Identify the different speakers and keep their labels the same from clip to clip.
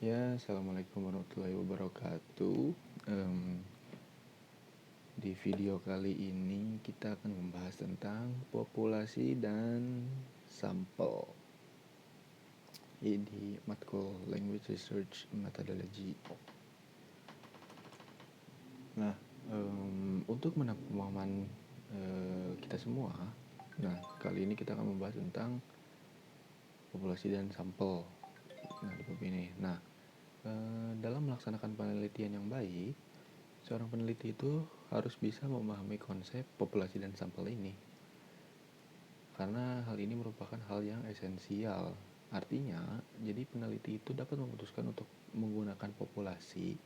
Speaker 1: Ya, assalamualaikum warahmatullahi wabarakatuh. Em, di video kali ini kita akan membahas tentang populasi dan sampel. Ini di matkul Language Research Methodology. Nah, untuk menambah pemahaman kita semua, nah kali ini kita akan membahas tentang populasi dan sampel. Nah, di bab ini. Nah, dalam melaksanakan penelitian yang baik, seorang peneliti itu harus bisa memahami konsep populasi dan sampel ini. Karena hal ini merupakan hal yang esensial. Artinya, jadi peneliti itu dapat memutuskan untuk menggunakan populasi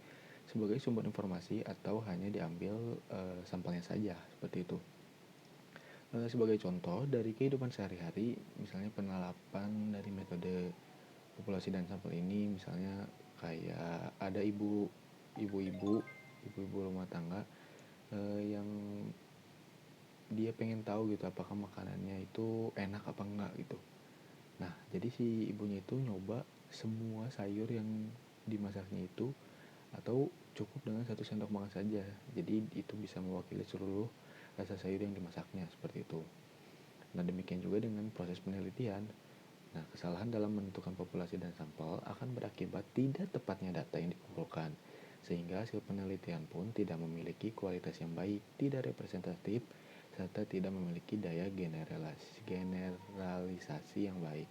Speaker 1: sebagai sumber informasi atau hanya diambil sampelnya saja, seperti itu. Sebagai contoh, dari kehidupan sehari-hari, misalnya penerapan dari metode populasi dan sampel ini, misalnya kayak ada ibu-ibu rumah tangga yang dia pengen tahu gitu apakah makanannya itu enak apa enggak gitu. Nah, jadi si ibunya itu nyoba semua sayur yang dimasaknya itu atau cukup dengan 1 sendok makan saja. Jadi itu bisa mewakili seluruh rasa sayur yang dimasaknya, seperti itu. Nah, demikian juga dengan proses penelitian. Nah, kesalahan dalam menentukan populasi dan sampel akan berakibat tidak tepatnya data yang dikumpulkan, sehingga hasil penelitian pun tidak memiliki kualitas yang baik, tidak representatif, serta tidak memiliki daya generalisasi yang baik.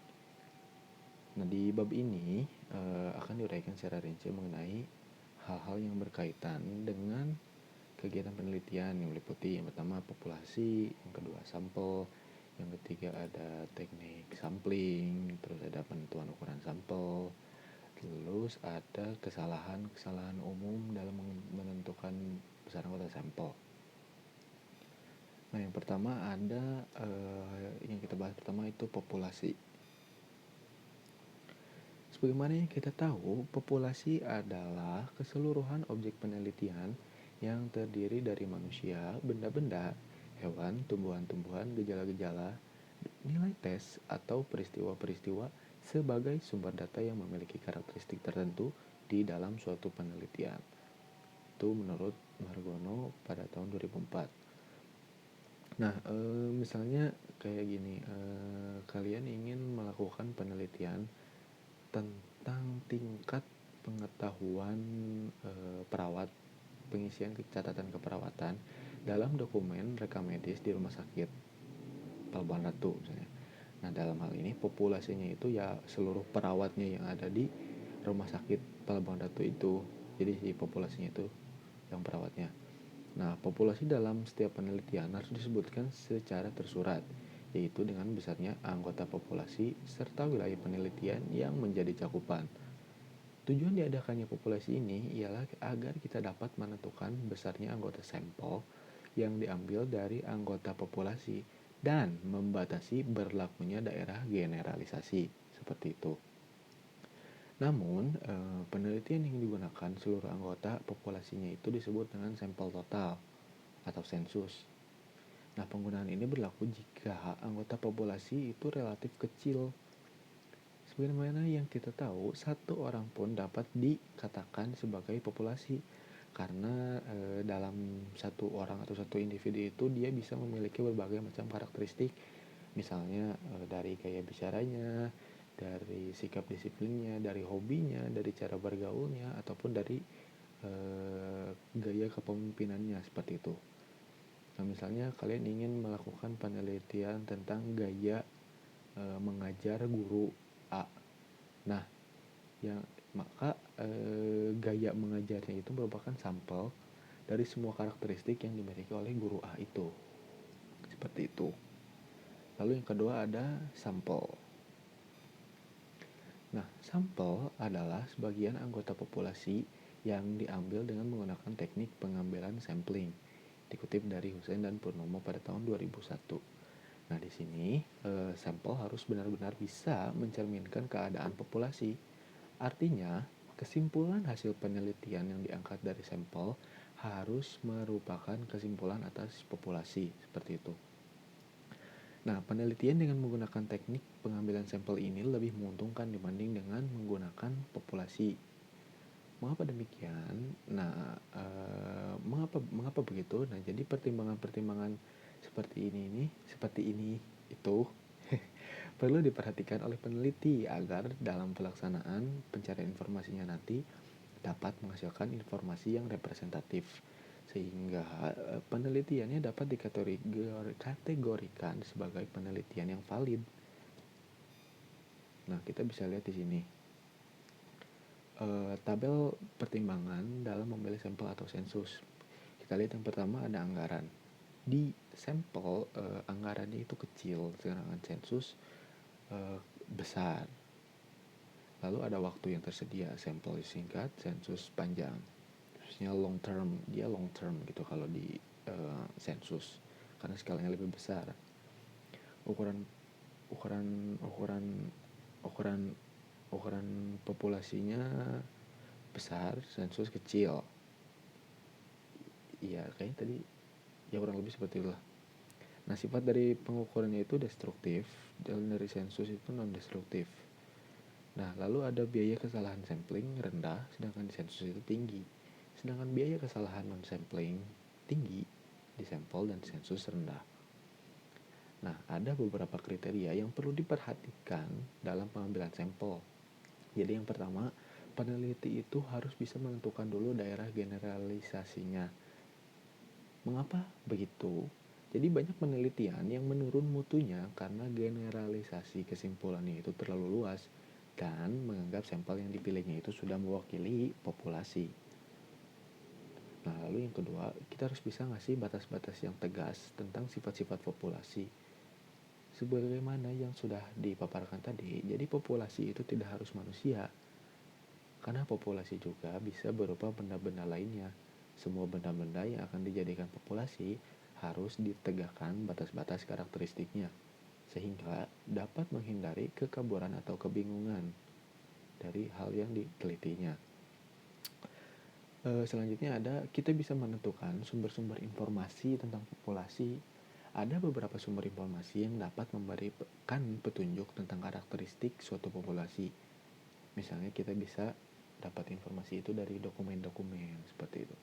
Speaker 1: Nah, di bab ini akan diuraikan secara rinci mengenai hal-hal yang berkaitan dengan kegiatan penelitian yang meliputi yang pertama populasi, yang kedua sampel, yang ketiga ada teknik sampling, terus ada penentuan ukuran sampel, terus ada kesalahan umum dalam menentukan besaran anggota sampel. Nah, yang pertama ada yang kita bahas pertama itu populasi. Sebagaimana yang kita tahu, populasi adalah keseluruhan objek penelitian yang terdiri dari manusia, benda-benda, hewan, tumbuhan-tumbuhan, gejala-gejala, nilai tes, atau peristiwa-peristiwa sebagai sumber data yang memiliki karakteristik tertentu di dalam suatu penelitian. Itu menurut Margono pada tahun 2004. Nah, misalnya kayak gini, kalian ingin melakukan penelitian tentang tingkat pengetahuan perawat, pengisian catatan keperawatan dalam dokumen rekam medis di rumah sakit Pelabuhan Ratu misalnya. Nah, dalam hal ini populasinya itu ya seluruh perawatnya yang ada di rumah sakit Pelabuhan Ratu itu. Jadi si populasinya itu yang perawatnya. Nah, populasi dalam setiap penelitian harus disebutkan secara tersurat, yaitu dengan besarnya anggota populasi serta wilayah penelitian yang menjadi cakupan. Tujuan diadakannya populasi ini ialah agar kita dapat menentukan besarnya anggota sampel yang diambil dari anggota populasi dan membatasi berlakunya daerah generalisasi, seperti itu. Namun, penelitian yang digunakan seluruh anggota populasinya itu disebut dengan sampel total atau sensus. Nah, penggunaan ini berlaku jika anggota populasi itu relatif kecil. Sebagaimana yang kita tahu, satu orang pun dapat dikatakan sebagai populasi karena dalam satu orang atau satu individu itu dia bisa memiliki berbagai macam karakteristik, misalnya dari gaya bicaranya, dari sikap disiplinnya, dari hobinya, dari cara bergaulnya, ataupun dari gaya kepemimpinannya, seperti itu. Nah, misalnya kalian ingin melakukan penelitian tentang gaya mengajar guru A. Nah, maka gaya mengajarnya itu merupakan sampel dari semua karakteristik yang dimiliki oleh guru A itu. Seperti itu. Lalu yang kedua ada sampel. Nah, sampel adalah sebagian anggota populasi yang diambil dengan menggunakan teknik pengambilan sampling. Dikutip dari Hussein dan Purnomo pada tahun 2001. Nah, di sini sampel harus benar-benar bisa mencerminkan keadaan populasi. Artinya, kesimpulan hasil penelitian yang diangkat dari sampel harus merupakan kesimpulan atas populasi, seperti itu. Nah, penelitian dengan menggunakan teknik pengambilan sampel ini lebih menguntungkan dibanding dengan menggunakan populasi. Mengapa demikian? Nah, mengapa mengapa begitu? Nah, jadi pertimbangan-pertimbangan seperti ini itu perlu diperhatikan oleh peneliti agar dalam pelaksanaan pencarian informasinya nanti dapat menghasilkan informasi yang representatif sehingga penelitiannya dapat dikategorikan sebagai penelitian yang valid. Nah, kita bisa lihat di sini tabel pertimbangan dalam memilih sampel atau sensus. Kita lihat yang pertama ada anggaran. Di sampel anggarannya itu kecil, sedangkan sensus besar. Lalu ada waktu yang tersedia, sampel singkat, sensus panjang. Khususnya long term, dia long term gitu kalau di sensus karena skalanya lebih besar. Ukuran ukuran ukuran ukuran ukuran populasinya besar, sensus kecil. Iya, kayaknya tadi ya kurang lebih seperti itulah. Nah, sifat dari pengukurannya itu destruktif dan dari sensus itu non destruktif. Nah, lalu ada biaya kesalahan sampling rendah sedangkan di sensus itu tinggi. Sedangkan biaya kesalahan non sampling tinggi di sampel dan sensus rendah. Nah, ada beberapa kriteria yang perlu diperhatikan dalam pengambilan sampel. Jadi yang pertama, peneliti itu harus bisa menentukan dulu daerah generalisasinya. Mengapa begitu? Jadi banyak penelitian yang menurun mutunya karena generalisasi kesimpulannya itu terlalu luas dan menganggap sampel yang dipilihnya itu sudah mewakili populasi. Nah, lalu yang kedua, kita harus bisa ngasih batas-batas yang tegas tentang sifat-sifat populasi. Sebagaimana yang sudah dipaparkan tadi, jadi populasi itu tidak harus manusia. Karena populasi juga bisa berupa benda-benda lainnya. Semua benda-benda yang akan dijadikan populasi harus ditegakkan batas-batas karakteristiknya, sehingga dapat menghindari kekaburan atau kebingungan dari hal yang ditelitinya. Selanjutnya kita bisa menentukan sumber-sumber informasi tentang populasi. Ada beberapa sumber informasi yang dapat memberikan petunjuk tentang karakteristik suatu populasi. Misalnya kita bisa dapat informasi itu dari dokumen-dokumen seperti itu.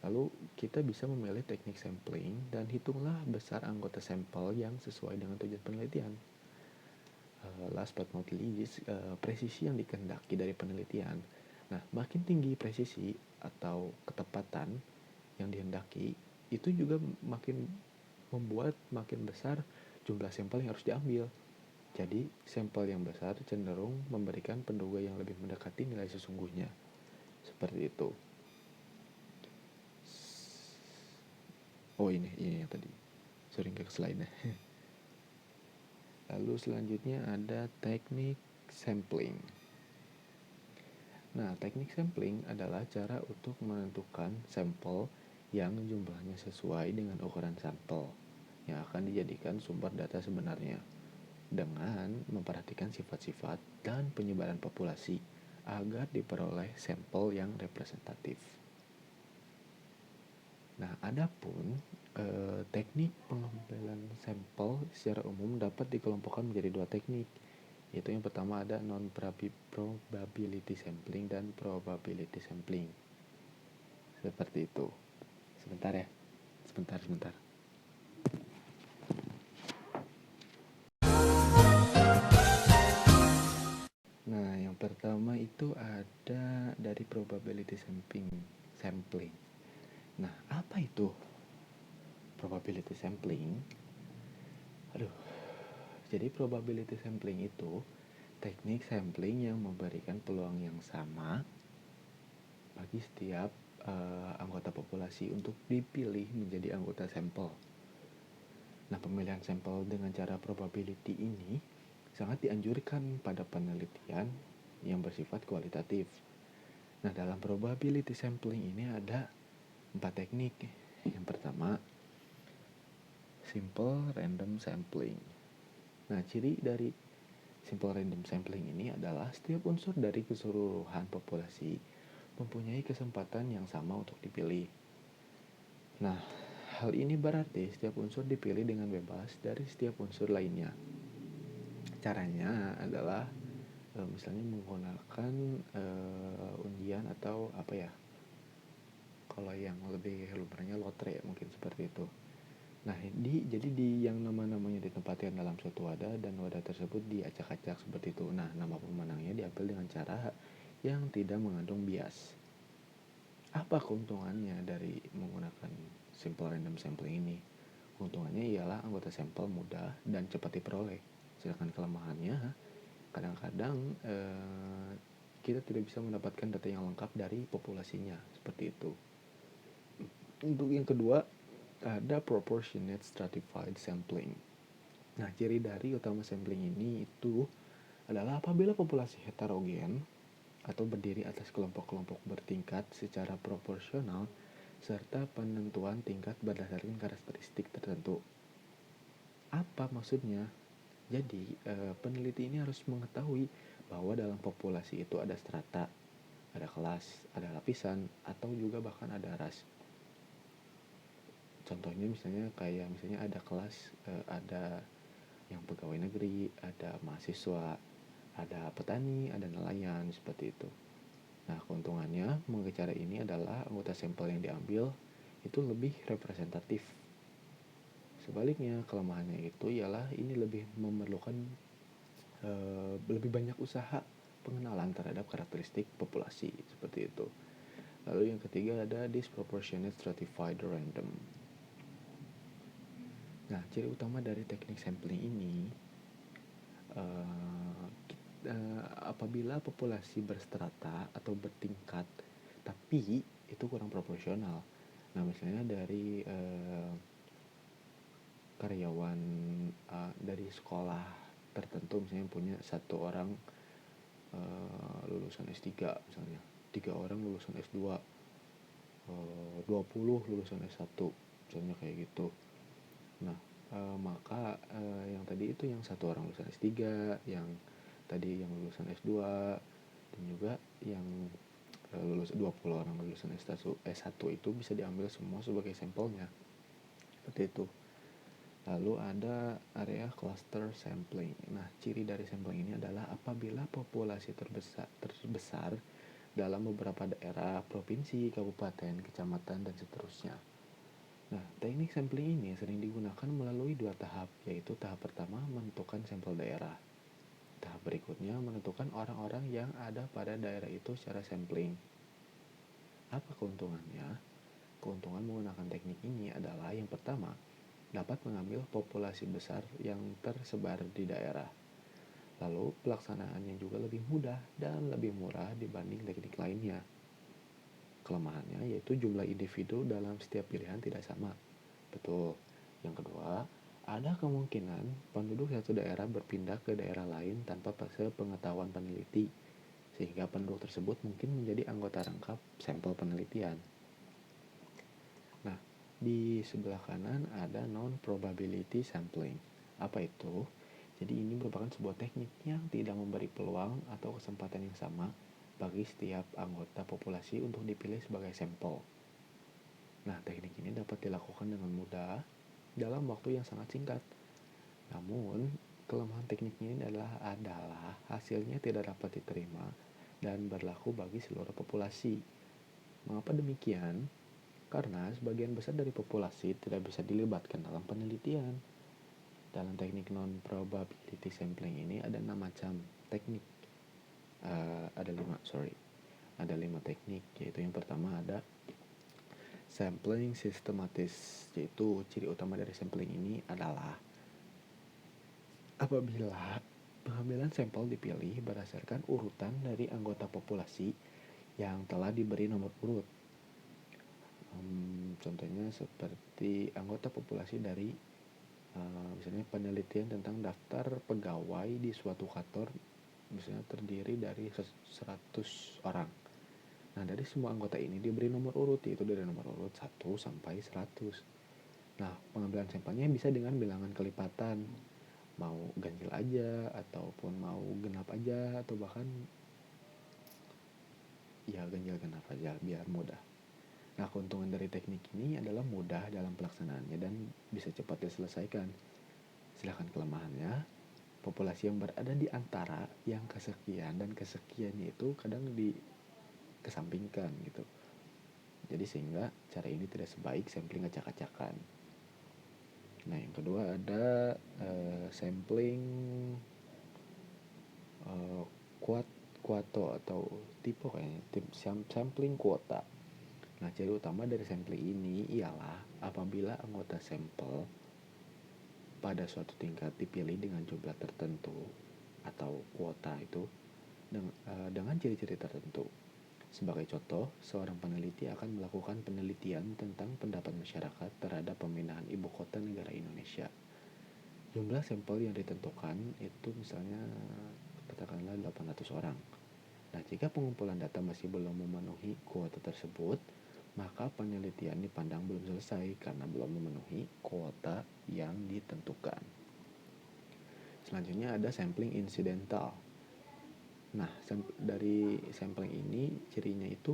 Speaker 1: Lalu kita bisa memilih teknik sampling dan hitunglah besar anggota sampel yang sesuai dengan tujuan penelitian. Last but not least, presisi yang dikehendaki dari penelitian. Nah, makin tinggi presisi atau ketepatan yang dihendaki, itu juga makin membuat makin besar jumlah sampel yang harus diambil. Jadi, sampel yang besar cenderung memberikan penduga yang lebih mendekati nilai sesungguhnya. Seperti itu. Oh, ini yang tadi. Sering ke slide-nya. Lalu selanjutnya ada teknik sampling. Nah, teknik sampling adalah cara untuk menentukan sampel yang jumlahnya sesuai dengan ukuran sampel yang akan dijadikan sumber data sebenarnya dengan memperhatikan sifat-sifat dan penyebaran populasi agar diperoleh sampel yang representatif. Nah, adapun teknik pengambilan sampel secara umum dapat dikelompokkan menjadi dua teknik. Yaitu yang pertama ada non-probability sampling dan probability sampling. Seperti itu. Sebentar ya. Sebentar. Nah, yang pertama itu ada dari probability sampling. Nah, apa itu probability sampling? Jadi probability sampling itu teknik sampling yang memberikan peluang yang sama bagi setiap anggota populasi untuk dipilih menjadi anggota sampel. Nah, pemilihan sampel dengan cara probability ini sangat dianjurkan pada penelitian yang bersifat kualitatif. Nah, dalam probability sampling ini ada 4 teknik. Yang pertama, simple random sampling. Nah, ciri dari simple random sampling ini adalah setiap unsur dari keseluruhan populasi mempunyai kesempatan yang sama untuk dipilih. Nah, hal ini berarti setiap unsur dipilih dengan bebas dari setiap unsur lainnya. Caranya adalah misalnya menggunakan undian atau apa ya, kalau yang lebih lumrahnya lotre mungkin seperti itu. Nah, jadi di yang nama-namanya ditempatkan dalam suatu wadah dan wadah tersebut diacak-acak seperti itu. Nah, nama pemenangnya diambil dengan cara yang tidak mengandung bias. Apa keuntungannya dari menggunakan simple random sampling ini? Keuntungannya ialah anggota sampel mudah dan cepat diperoleh. Sedangkan kelemahannya, kadang-kadang kita tidak bisa mendapatkan data yang lengkap dari populasinya, seperti itu. Untuk yang kedua, ada proportionate stratified sampling. Nah, ciri dari utama sampling ini itu adalah apabila populasi heterogen atau berdiri atas kelompok-kelompok bertingkat secara proporsional serta penentuan tingkat berdasarkan karakteristik tertentu. Apa maksudnya? Jadi, peneliti ini harus mengetahui bahwa dalam populasi itu ada strata, ada kelas, ada lapisan, atau juga bahkan ada ras. Contohnya misalnya kayak misalnya ada kelas, ada yang pegawai negeri, ada mahasiswa, ada petani, ada nelayan, seperti itu. Nah, keuntungannya mengenai cara ini adalah anggota sampel yang diambil itu lebih representatif. Sebaliknya, kelemahannya itu ialah ini lebih memerlukan lebih banyak usaha pengenalan terhadap karakteristik populasi, seperti itu. Lalu yang ketiga ada disproportionate stratified random. Nah, ciri utama dari teknik sampling ini apabila populasi berstrata atau bertingkat tapi itu kurang proporsional. Nah, misalnya dari karyawan dari sekolah tertentu, misalnya punya satu orang lulusan S3 misalnya, 3 orang lulusan S2, 20 lulusan S1 misalnya kayak gitu. Nah, maka yang tadi itu yang satu orang lulusan S3, yang tadi yang lulusan S2, dan juga yang lulus 20 orang lulusan S1 itu bisa diambil semua sebagai sampelnya. Seperti itu. Lalu ada area cluster sampling. Nah, ciri dari sampling ini adalah apabila populasi terbesar dalam beberapa daerah, provinsi, kabupaten, kecamatan, dan seterusnya. Nah, teknik sampling ini sering digunakan melalui 2 tahap, yaitu tahap pertama menentukan sampel daerah. Tahap berikutnya menentukan orang-orang yang ada pada daerah itu secara sampling. Apa keuntungannya? Keuntungan menggunakan teknik ini adalah yang pertama, dapat mengambil populasi besar yang tersebar di daerah. Lalu pelaksanaannya juga lebih mudah dan lebih murah dibanding teknik lainnya. Kelemahannya yaitu jumlah individu dalam setiap pilihan tidak sama. Betul. Yang kedua, ada kemungkinan penduduk satu daerah berpindah ke daerah lain tanpa sepengetahuan peneliti, sehingga penduduk tersebut mungkin menjadi anggota rangkap sampel penelitian. Nah, di sebelah kanan ada non-probability sampling. Apa itu? Jadi ini merupakan sebuah teknik yang tidak memberi peluang atau kesempatan yang sama bagi setiap anggota populasi untuk dipilih sebagai sampel. Nah, teknik ini dapat dilakukan dengan mudah dalam waktu yang sangat singkat. Namun, kelemahan teknik ini adalah hasilnya tidak dapat diterima dan berlaku bagi seluruh populasi. Mengapa demikian? Karena sebagian besar dari populasi tidak bisa dilibatkan dalam penelitian. Dalam teknik non-probability sampling ini ada 6 macam teknik. Ada 5 teknik, yaitu yang pertama ada sampling sistematis, yaitu ciri utama dari sampling ini adalah apabila pengambilan sampel dipilih berdasarkan urutan dari anggota populasi yang telah diberi nomor urut. Contohnya seperti anggota populasi dari misalnya penelitian tentang daftar pegawai di suatu kantor, misalnya terdiri dari 100 orang. Nah, dari semua anggota ini diberi nomor urut, yaitu dari nomor urut 1 sampai 100. Nah, pengambilan sampelnya bisa dengan bilangan kelipatan, mau ganjil aja ataupun mau genap aja, atau bahkan ya ganjil genap aja biar mudah. Nah, keuntungan dari teknik ini adalah mudah dalam pelaksanaannya dan bisa cepat diselesaikan. Sedangkan kelemahannya, populasi yang berada di antara yang kesekian dan kesekiannya itu kadang dikesampingkan gitu. Jadi sehingga cara ini tidak sebaik sampling acak-acakan. Nah, yang kedua ada sampling kuoto atau tipe kayaknya sampling kuota. Nah, ciri utama dari sampling ini ialah apabila anggota sampel pada suatu tingkat dipilih dengan jumlah tertentu atau kuota itu dengan ciri-ciri tertentu. Sebagai contoh, seorang peneliti akan melakukan penelitian tentang pendapat masyarakat terhadap pemindahan ibu kota negara Indonesia. Jumlah sampel yang ditentukan itu misalnya katakanlah 800 orang. Nah, jika pengumpulan data masih belum memenuhi kuota tersebut, maka penelitian dipandang belum selesai karena belum memenuhi kuota yang ditentukan. Selanjutnya ada sampling insidental. Nah, dari sampling ini cirinya itu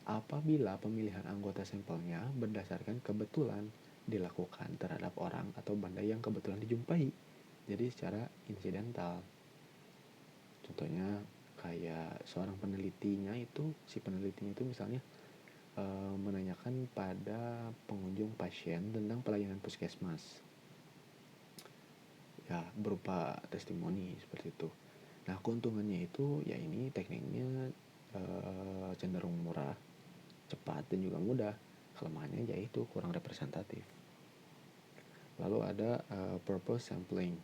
Speaker 1: apabila pemilihan anggota sampelnya berdasarkan kebetulan dilakukan terhadap orang atau benda yang kebetulan dijumpai. Jadi secara insidental. Contohnya kayak seorang penelitinya itu, si penelitinya itu misalnya menanyakan pada pengunjung pasien tentang pelayanan puskesmas. Ya, berupa testimoni seperti itu. Nah, keuntungannya itu ya ini tekniknya cenderung murah, cepat dan juga mudah. Kelemahannya yaitu kurang representatif. Lalu ada purpose sampling.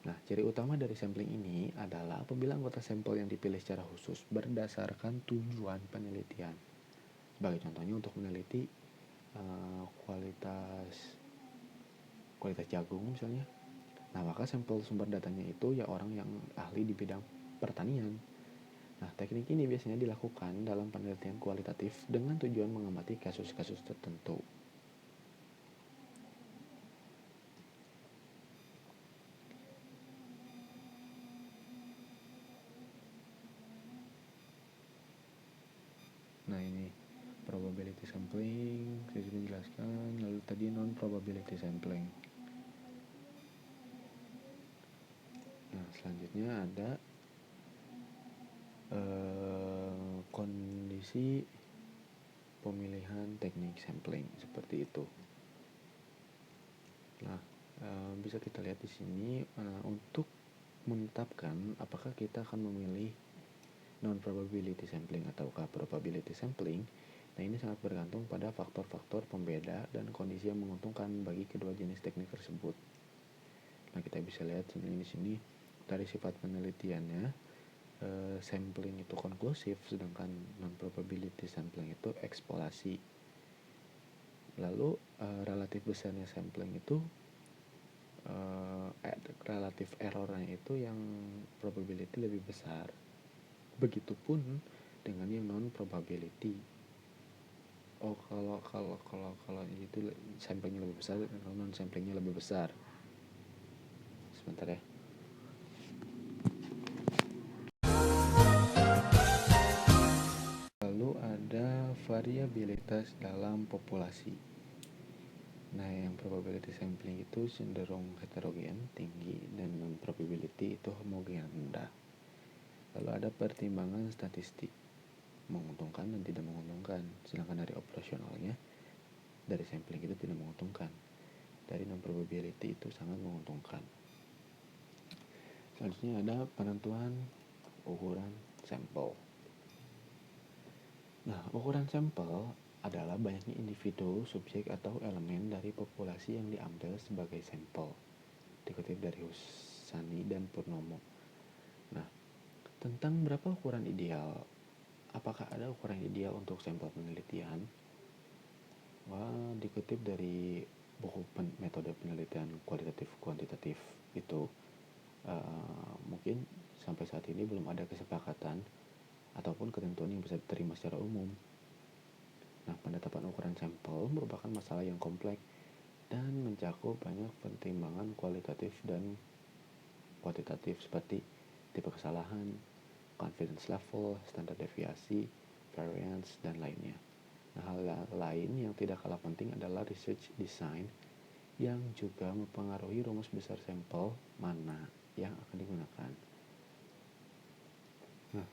Speaker 1: Nah, ciri utama dari sampling ini adalah apabila anggota sampel yang dipilih secara khusus berdasarkan tujuan penelitian. Sebagai contohnya untuk meneliti kualitas jagung misalnya. Nah, maka sampel sumber datanya itu ya orang yang ahli di bidang pertanian. Nah, teknik ini biasanya dilakukan dalam penelitian kualitatif dengan tujuan mengamati kasus-kasus tertentu. Nah, ini probability sampling, saya sudah jelaskan. Lalu tadi non probability sampling. Nah, selanjutnya ada kondisi pemilihan teknik sampling seperti itu. Nah, bisa kita lihat di sini untuk menetapkan apakah kita akan memilih non probability sampling ataukah probability sampling. Nah, ini sangat bergantung pada faktor-faktor pembeda dan kondisi yang menguntungkan bagi kedua jenis teknik tersebut. Nah, kita bisa lihat di sini dari sifat penelitiannya, sampling itu konklusif, sedangkan non probability sampling itu eksplorasi. Lalu relatif besarnya sampling itu relatif errornya itu yang probability lebih besar. Begitupun dengan yang non probability. Oh, kalau itu samplingnya lebih besar, kalau non samplingnya lebih besar. Sebentar ya. Lalu ada variabilitas dalam populasi. Nah, yang probability sampling itu cenderung heterogen tinggi dan non probability itu homogen rendah. Lalu ada pertimbangan statistik, menguntungkan dan tidak menguntungkan. Sedangkan dari operasionalnya, dari sampling itu tidak menguntungkan. Dari non probability itu sangat menguntungkan. Selanjutnya ada penentuan ukuran sampel. Nah, ukuran sampel adalah banyaknya individu, subjek, atau elemen dari populasi yang diambil sebagai sampel. Dikutip dari Husani dan Purnomo. Nah, tentang berapa ukuran ideal, apakah ada ukuran ideal untuk sampel penelitian? Wah, dikutip dari buku metode penelitian kualitatif kuantitatif itu, mungkin sampai saat ini belum ada kesepakatan ataupun ketentuan yang bisa diterima secara umum. Nah, penetapan ukuran sampel merupakan masalah yang kompleks dan mencakup banyak pertimbangan kualitatif dan kuantitatif seperti tipe kesalahan, confidence level, standar deviasi, variance, dan lainnya. Nah, hal lain yang tidak kalah penting adalah research design yang juga mempengaruhi rumus besar sampel mana yang akan digunakan. Nah,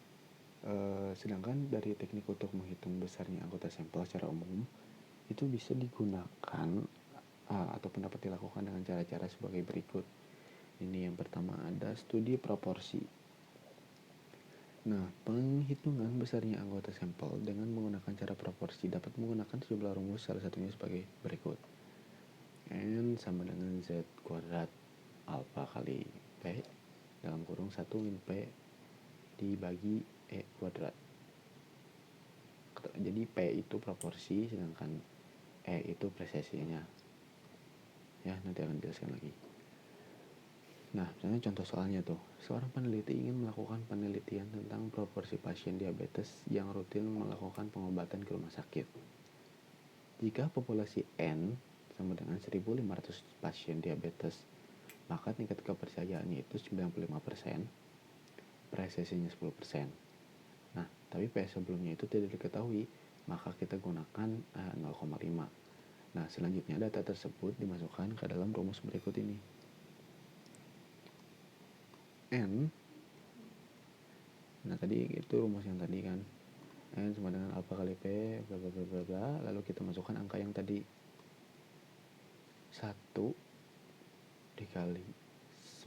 Speaker 1: sedangkan dari teknik untuk menghitung besarnya anggota sampel secara umum itu bisa digunakan ataupun dapat dilakukan dengan cara-cara sebagai berikut. Ini yang pertama ada studi proporsi. Nah, penghitungan besarnya anggota sampel dengan menggunakan cara proporsi dapat menggunakan sejumlah rumus, salah satunya sebagai berikut. N sama dengan Z kuadrat alfa kali P dalam kurung 1 min P dibagi E kuadrat. Jadi P itu proporsi, sedangkan E itu presesinya. Ya, nanti akan dijelaskan lagi. Nah, misalnya contoh soalnya tuh, seorang peneliti ingin melakukan penelitian tentang proporsi pasien diabetes yang rutin melakukan pengobatan ke rumah sakit. Jika populasi N sama dengan 1.500 pasien diabetes, maka tingkat kepercayaannya itu 95%, presesinya 10%. Nah, tapi P sebelumnya itu tidak diketahui, maka kita gunakan 0,5. Nah, selanjutnya data tersebut dimasukkan ke dalam rumus berikut ini. N, nah tadi itu rumus yang tadi kan, N sama dengan alfa kali P, bla bla bla bla bla, lalu kita masukkan angka yang tadi 1 dikali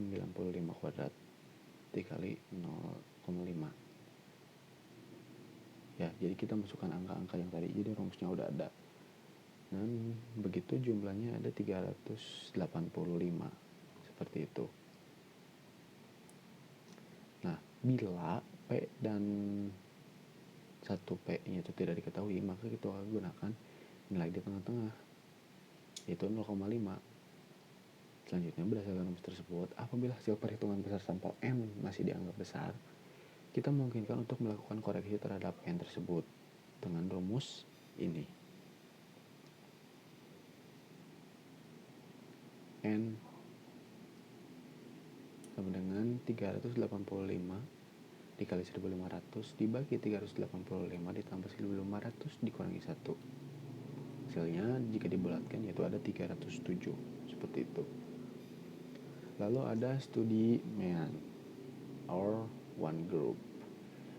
Speaker 1: 95 kuadrat dikali 0,5. Ya, jadi kita masukkan angka-angka yang tadi, jadi rumusnya udah ada. Dan begitu jumlahnya ada 385, seperti itu. Nah, bila P dan 1P-nya itu tidak diketahui, maka kita akan gunakan nilai di tengah-tengah, yaitu 0,5. Selanjutnya, berdasarkan rumus tersebut, apabila hasil perhitungan besar sampel N masih dianggap besar, kita memungkinkan untuk melakukan koreksi terhadap N tersebut dengan rumus ini. N sama dengan 385 dikali 1500 dibagi 385 ditambah 1500 dikurangi 1. Hasilnya jika dibulatkan yaitu ada 307, seperti itu. Lalu ada studi Mean or one group.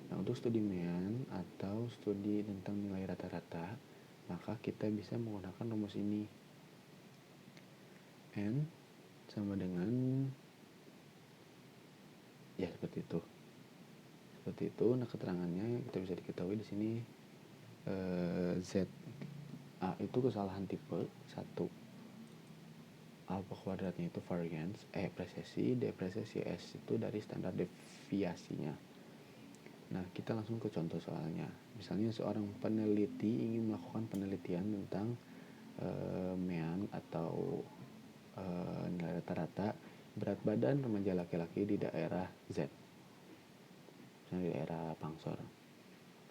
Speaker 1: Nah, untuk studi Mean atau studi tentang nilai rata-rata, maka kita bisa menggunakan rumus ini. N sama dengan, ya seperti itu. Seperti itu. Nah, keterangannya kita bisa diketahui di sini Z A itu kesalahan tipe 1. Alfa kuadratnya itu variance, presesi, D presesi, S itu dari standar deviasinya. Nah, kita langsung ke contoh soalnya. Misalnya seorang peneliti ingin melakukan penelitian tentang Mean atau nilai rata-rata berat badan remaja laki-laki di daerah Z, misalnya di daerah Pangsor.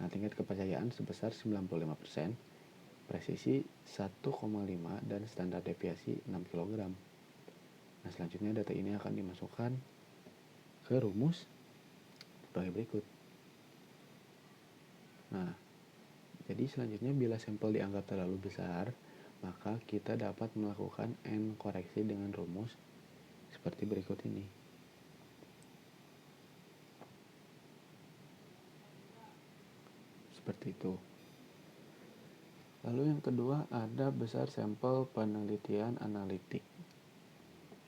Speaker 1: Nah, tingkat kepercayaan sebesar 95%, presisi 1,5 dan standar deviasi 6 kg. Nah, selanjutnya data ini akan dimasukkan ke rumus sebagai berikut. Nah, jadi selanjutnya bila sampel dianggap terlalu besar, maka kita dapat melakukan N koreksi dengan rumus seperti berikut ini. Seperti itu. Lalu yang kedua ada besar sampel penelitian analitik.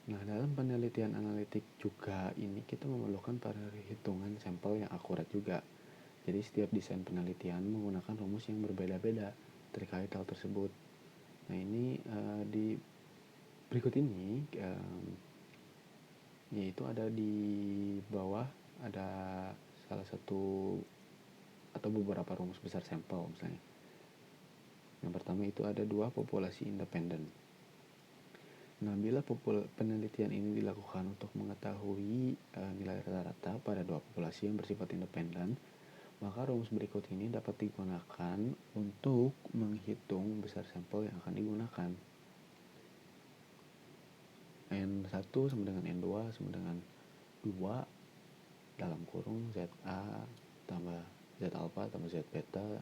Speaker 1: Nah, dalam penelitian analitik juga ini kita memerlukan perhitungan sampel yang akurat juga. Jadi setiap desain penelitian menggunakan rumus yang berbeda-beda terkait hal tersebut. Nah, ini di berikut ini yaitu ada di bawah ada salah satu atau beberapa rumus besar sampel misalnya. Yang pertama itu ada 2 populasi independen. Nah, bila penelitian ini dilakukan untuk mengetahui nilai rata-rata pada 2 populasi yang bersifat independen, maka rumus berikut ini dapat digunakan untuk menghitung besar sampel yang akan digunakan. N1 sama dengan N2 sama dengan 2 dalam kurung ZA tambah Z alpha tambah Z beta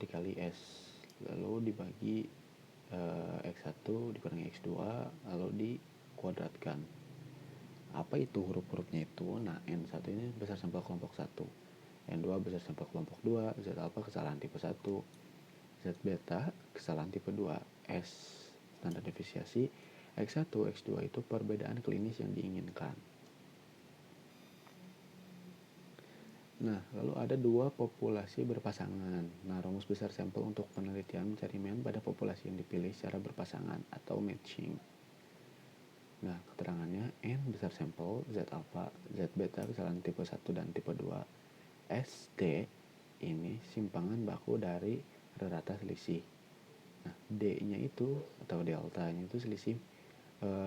Speaker 1: dikali S, lalu dibagi X1 dikurangi X2 lalu dikuadratkan. Apa itu huruf-hurufnya itu? Nah, N1 ini besar sampel kelompok 1, N2 besar sampel kelompok 2, Z alpha kesalahan tipe 1, Z beta kesalahan tipe 2, S standar deviasi, X1, X2 itu perbedaan klinis yang diinginkan. Nah, lalu ada dua populasi berpasangan. Nah, rumus besar sampel untuk penelitian mencari mean pada populasi yang dipilih secara berpasangan atau matching. Nah, keterangannya N besar sampel, Z alpha, Z beta kesalahan tipe 1 dan tipe 2, SD ini simpangan baku dari rata selisih. Nah, D-nya itu atau delta-nya itu selisih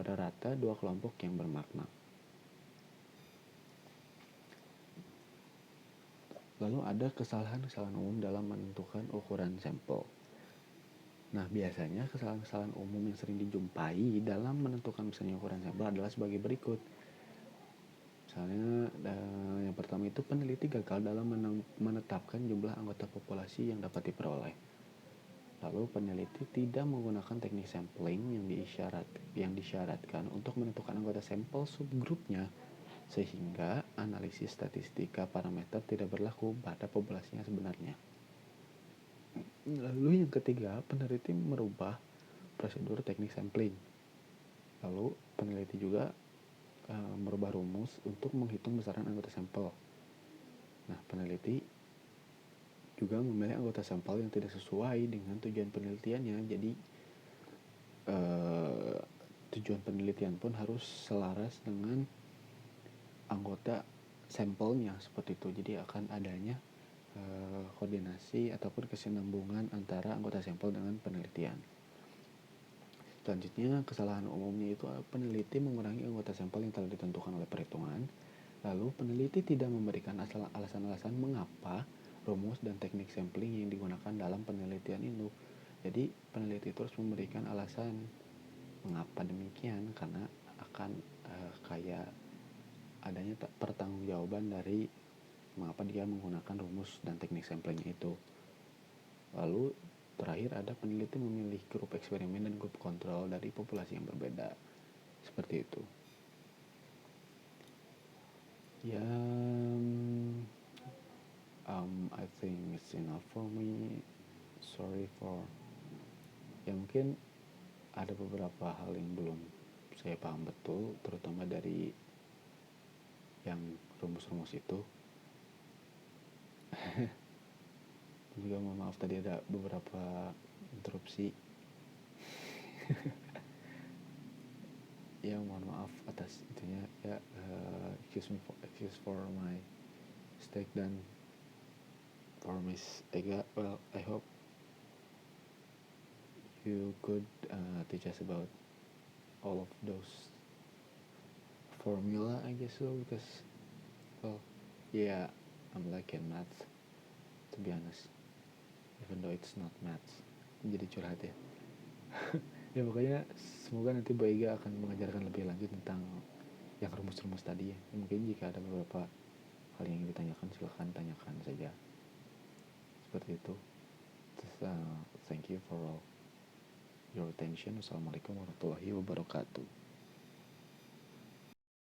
Speaker 1: rata dua kelompok yang bermakna. Lalu ada kesalahan-kesalahan umum dalam menentukan ukuran sampel. Nah, biasanya kesalahan-kesalahan umum yang sering dijumpai dalam menentukan misalnya ukuran sampel adalah sebagai berikut. Misalnya, yang pertama itu peneliti gagal dalam menetapkan jumlah anggota populasi yang dapat diperoleh. Lalu peneliti tidak menggunakan teknik sampling yang disyaratkan untuk menentukan anggota sampel subgrupnya, sehingga analisis statistika parameter tidak berlaku pada populasinya sebenarnya. Lalu yang ketiga, peneliti merubah prosedur teknik sampling. Lalu peneliti juga merubah rumus untuk menghitung besaran anggota sampel. Nah, peneliti juga memilih anggota sampel yang tidak sesuai dengan tujuan penelitiannya. Jadi tujuan penelitian pun harus selaras dengan anggota sampelnya seperti itu. Jadi akan adanya koordinasi ataupun kesinambungan antara anggota sampel dengan penelitian. Selanjutnya, kesalahan umumnya itu peneliti mengurangi anggota sampel yang telah ditentukan oleh perhitungan. Lalu peneliti tidak memberikan alasan-alasan mengapa rumus dan teknik sampling yang digunakan dalam penelitian itu. Jadi peneliti terus memberikan alasan mengapa demikian, karena akan kayak adanya pertanggungjawaban dari mengapa dia menggunakan rumus dan teknik samplingnya itu. Lalu terakhir ada peneliti memilih grup eksperimen dan grup kontrol dari populasi yang berbeda. Seperti itu. Ya, I think it's enough for me. Sorry for mungkin ada beberapa hal yang belum saya paham betul, terutama dari yang rumus-rumus itu. Juga mohon maaf tadi ada beberapa interupsi. Ya, mohon maaf atas itunya ya. Excuse for my mistake dan for Miss Ega. Well, I hope you could teach us about all of those formula, I guess so, because well, yeah, I'm like in maths, to be honest, even though it's not maths. Jadi curhat ya. Ya pokoknya semoga nanti Bu Ega akan mengajarkan lebih lanjut tentang yang rumus-rumus tadi ya. Mungkin jika ada beberapa hal yang ingin ditanyakan, silahkan tanyakan saja. Seperti itu. Thank you for all your attention. Wassalamualaikum warahmatullahi wabarakatuh.